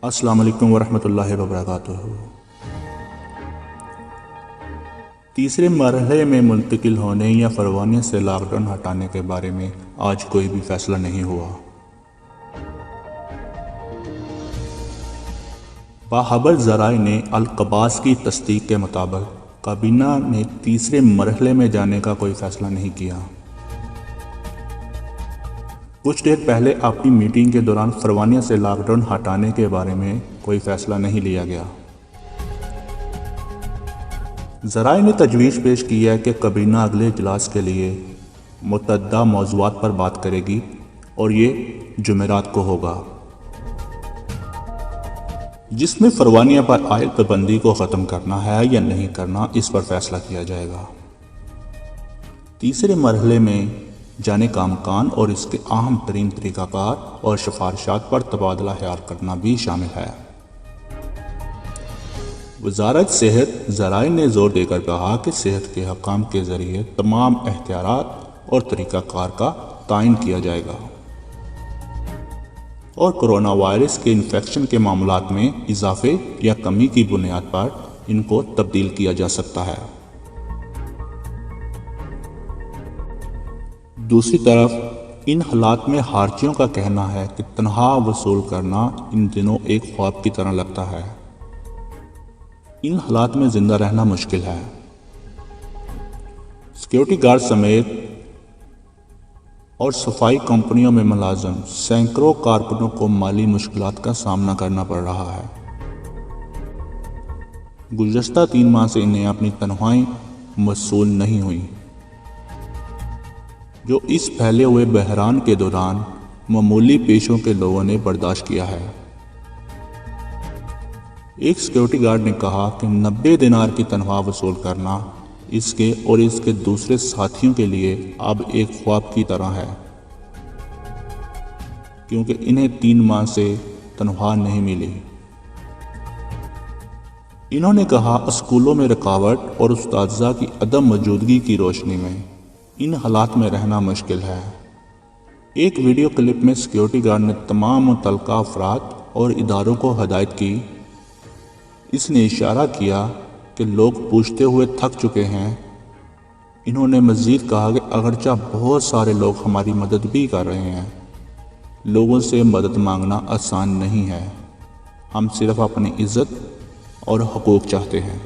السلام علیکم ورحمۃ اللہ وبرکاتہ۔ تیسرے مرحلے میں منتقل ہونے یا فروانے سے لاک ڈاؤن ہٹانے کے بارے میں آج کوئی بھی فیصلہ نہیں ہوا۔ باخبر ذرائع نے القباس کی تصدیق کے مطابق کابینہ نے تیسرے مرحلے میں جانے کا کوئی فیصلہ نہیں کیا۔ کچھ دیر پہلے اپنی میٹنگ کے دوران فروانے سے لاک ڈاؤن ہٹانے کے بارے میں کوئی فیصلہ نہیں لیا گیا۔ ذرائع نے تجویز پیش کی ہے کہ کابینہ اگلے اجلاس کے لیے متعددہ موضوعات پر بات کرے گی اور یہ جمعرات کو ہوگا، جس میں فروانے پر عائد پابندی کو ختم کرنا ہے یا نہیں کرنا اس پر فیصلہ کیا جائے گا۔ تیسرے مرحلے میں جانے کا امکان اور اس کے اہم ترین طریقہ کار اور سفارشات پر تبادلہ خیال کرنا بھی شامل ہے۔ وزارت صحت ذرائع نے زور دے کر کہا کہ صحت کے حکام کے ذریعے تمام اختیارات اور طریقہ کار کا تعین کیا جائے گا اور کرونا وائرس کے انفیکشن کے معاملات میں اضافے یا کمی کی بنیاد پر ان کو تبدیل کیا جا سکتا ہے۔ دوسری طرف ان حالات میں خارجیوں کا کہنا ہے کہ تنخواہ وصول کرنا ان دنوں ایک خواب کی طرح لگتا ہے۔ ان حالات میں زندہ رہنا مشکل ہے۔ سیکیورٹی گارڈ سمیت اور صفائی کمپنیوں میں ملازم سینکڑوں کارکنوں کو مالی مشکلات کا سامنا کرنا پڑ رہا ہے۔ گزشتہ 3 ماہ سے انہیں اپنی تنخواہیں موصول نہیں ہوئیں، جو اس پھیلے ہوئے بحران کے دوران معمولی پیشوں کے لوگوں نے برداشت کیا ہے۔ ایک سیکیورٹی گارڈ نے کہا کہ 90 دینار کی تنخواہ وصول کرنا اس کے اور اس کے دوسرے ساتھیوں کے لیے اب ایک خواب کی طرح ہے، کیونکہ انہیں 3 ماہ سے تنخواہ نہیں ملی۔ انہوں نے کہا اسکولوں میں رکاوٹ اور اساتذہ کی عدم موجودگی کی روشنی میں ان حالات میں رہنا مشکل ہے۔ ایک ویڈیو کلپ میں سیکیورٹی گارڈ نے تمام متعلقہ افراد اور اداروں کو ہدایت کی۔ اس نے اشارہ کیا کہ لوگ پوچھتے ہوئے تھک چکے ہیں۔ انہوں نے مزید کہا کہ اگرچہ بہت سارے لوگ ہماری مدد بھی کر رہے ہیں، لوگوں سے مدد مانگنا آسان نہیں ہے۔ ہم صرف اپنی عزت اور حقوق چاہتے ہیں۔